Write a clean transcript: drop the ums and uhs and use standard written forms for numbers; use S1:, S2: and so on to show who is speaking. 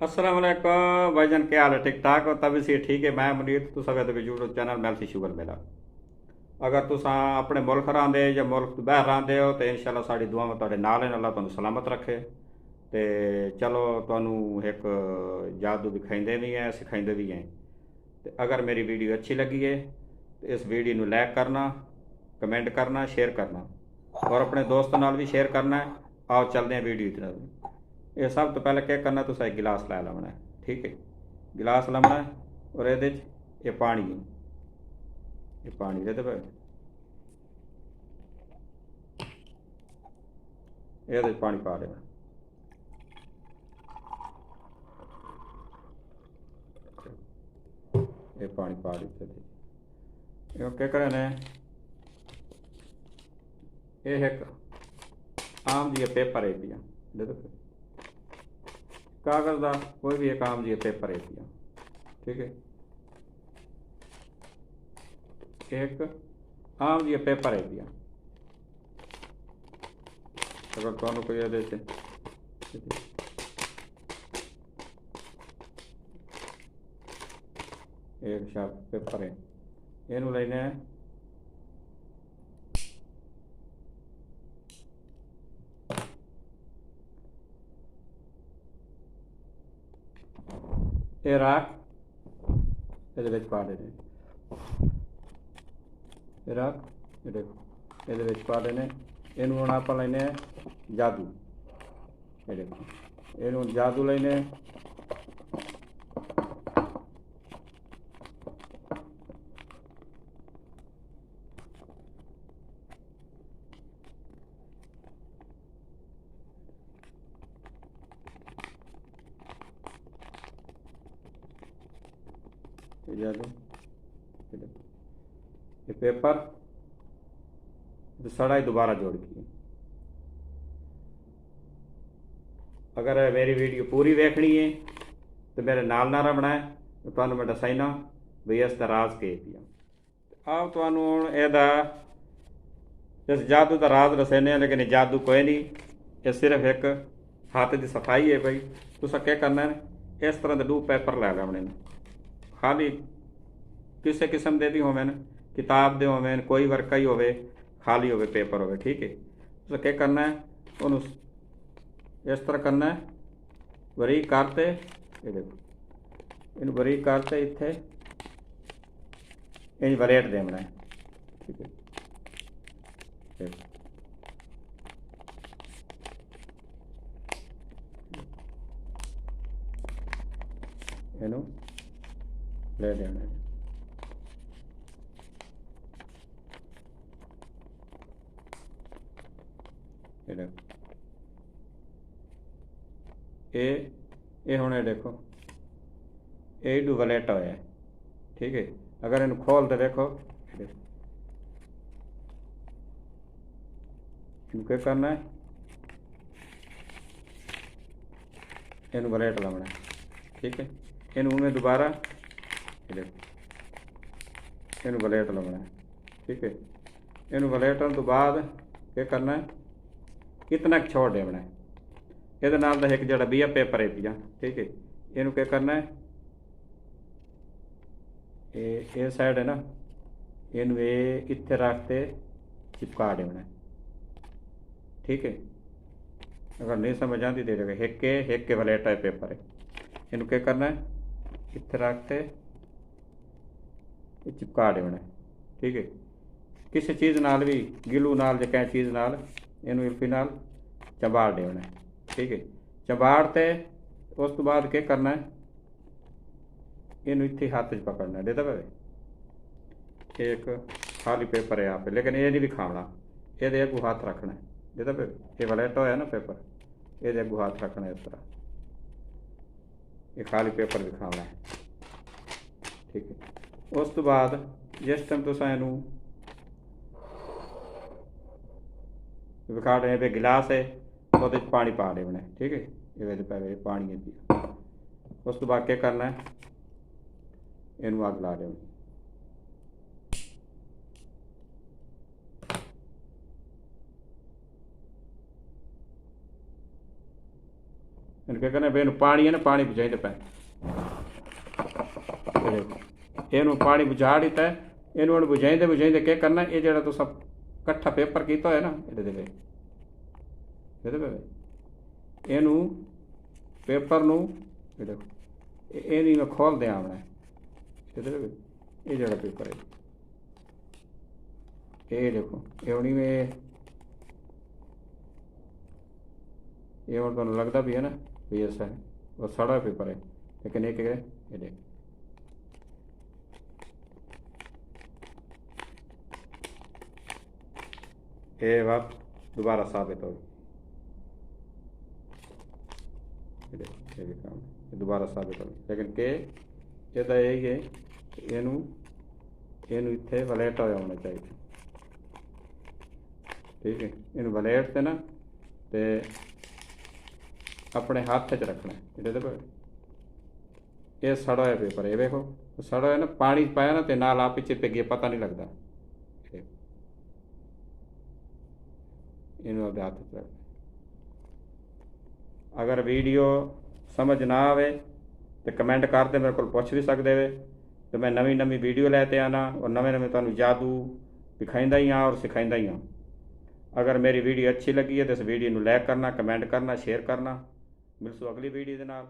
S1: अस्सलाम वालेकुम भाईजान, क्या हाल है? ठीक ठाक हो? तभी से ठीक है। मैं मुनीर, तुसा वे यूट्यूब चैनल मेल शुगर मेरा। अगर तुसा अपने मुल्क रहिंदे या मुल्क तो बाहर रहिंदे हो तो इंशाल्लाह साड़ी दुआवां तुहाडे नाल हैं। अल्लाह तुहानू सलामत रखे। ते चलो तुहानू एक जादू दिखाइंदे भी हैं, सिखाइंदे भी हैं। ते अगर मेरी वीडियो अच्छी लगी है तो इस वीडियो नू लाइक करना, कमेंट करना, शेयर करना और अपने दोस्तों नाल भी शेयर करना है। आओ चलते हैं वीडियो की तरफ। ये सब तो पहले क्या करना, तुसा एक गिलास लै लैना है। ठीक है, गिलास लैना है और ये पानी है। ये पानी दे पे ये पानी पा देना। ये पानी पा दिते थे। ये क्या करें, ये एक आम जी पेपर है पिया। दे पे कागज़ का कोई भी एक आम जी पेपर है पिया। ठीक है, एक आम जी पेपर है पिया। अगर तुहानू कोई ये एक शार्प पेपर है, इनू लेना है। ये राख ये पा देने। ये राख ये देखो ये पा देने। इनू हम आप लेने जादू। ये देखो इनू जादू लेने। ये जादू ये देखो ये पेपर तो सड़ा ही दोबारा जोड़ की। अगर मेरी वीडियो पूरी देखनी है तो मेरे नाल ना रमना है। तो तुहानू मैं दसाइना भी इसका राज के पिया। आओ तुहानू हुण एदा जिस जादू का राज दसने, लेकिन ये जादू कोई नहीं। ये सिर्फ एक हाथ की सफाई है भाई। तुसा क्या करना है, इस तरह के दो पेपर लै लैने ने। खाली किसी किस्म के भी होवेन, किताब दे होवेन, कोई वर्का ही होवे, खाली होवे पेपर होवे। ठीक है, तुसा क्या करना है, उन्होंने इस तरह करना है, बरीक करते। ये देखो इन बरीक करते इत्थे इन वलेट देना है। ठीक है, देखो इनू ले देना है। ये देखो ये हुण ये देखो ये डू वलेट होया है। ठीक है, अगर इन खोल तो देखो ये देखो इन क्या करना है, इन वलेट लाना है। ठीक है, इन उन्हें दोबारा ये देखो इन वलेट लाना है। ठीक है, इन वलेटन तो बाद क्या करना है, कितना छोड़ देना है। ये नाल दा एक जड़ा बिया पेपर है पिया। ठीक है, इनू क्या करना है, ये साइड है ना, इन ये इत्थे रखते चिपका देना है। ठीक है, अगर नहीं समझ आती दे देगा एक के वलेटा है पेपर है। इनू क्या करना है, इत्थे रखते ये चिपका देना है। ठीक है, किसी चीज़ नाल भी गिलू नाल या कैं चीज़ नाल इनू इल्फी नाल चंबाड़ देना है। ठीक है, चंबाड़ते उस तो बाद क्या करना है, इन इतने हाथ च पकड़ना है। देता पे एक खाली पेपर है यहाँ पे, लेकिन ये नहीं दिखाना, ये अगू हाथ रखना है। देता पे ये वलेटो है ना पेपर, ये अगू हाथ रखना है इस तरह। ये खाली पेपर दिखाना है। ठीक है, उस तो बाद जिस टाइम तुसा इनू विखा रहे पे गिलास है तो पानी पा देना है। ठीक है, ये पे पानी है पिया। उस तो बाद क्या करना है, इनू अग ला देना। ਇਹਨੂੰ ਕੀ ਕਰਨਾ ਵੀ ਇਹਨੂੰ ਪਾਣੀ ਹੈ ਨਾ ਪਾਣੀ ਬੁਝਾਈਂਦੇ ਪਏ ਇਹਨੂੰ ਪਾਣੀ ਬੁਝਾ ਦਿੱਤਾ ਇਹਨੂੰ ਹੁਣ ਬੁਝਾਈਂਦੇ ਬੁਝਾਈਂਦੇ ਕੀ ਕਰਨਾ ਇਹ ਜਿਹੜਾ ਤੁਸੀਂ ਇਕੱਠਾ ਪੇਪਰ ਕੀਤਾ ਹੋਇਆ ਨਾ ਇਹਦੇ ਵਿੱਚ ਇਹਨੂੰ ਪੇਪਰ ਨੂੰ ਇਹ ਦੇਖੋ ਇਹ ਨਹੀਂ ਮੈਂ ਖੋਲ ਦਿਆਂ ਆਪਣਾ ਇਹਦੇ ਵਿੱਚ ਇਹ ਜਿਹੜਾ ਪੇਪਰ ਹੈ ਇਹ ਦੇਖੋ ਇਹ ਹੋਣੀ ये और लगता भी है ना भी ऐसा है वो सड़ा पेपर है लेकिन एक है ये देख ये बात दोबारा साबित हो ये भी काम ये दोबारा साबित हो लेकिन के ये तो यही है ਇਹਨੂੰ ਇੱਥੇ ਵਲੇਟ ਹੋਇਆ ਹੋਣਾ ਚਾਹੀਦਾ ਠੀਕ ਹੈ ਇਹਨੂੰ ਵਲੇਟ ਤੇ ਨਾ ਤੇ अपने हाथ च रखना ये सड़ा हुआ पेपर है देखो सड़ा हुआ ना पानी पाया ना तो नाल आप चिपक गया पता नहीं लगता इन हाथ च रखना अगर वीडियो समझ ना आवे तो कमेंट करते मेरे को पूछ भी सकते वे तो मैं नवी नवी वीडियो लैते आना और नवे नवे तुहानू जादू दिखाइंदा ही हाँ और सिखाइंदा ही हाँ अगर मेरी वीडियो अच्छी लगी है तो इस वीडियो को लाइक करना कमेंट करना शेयर करना मिलसू अगली वीडियो के नाल।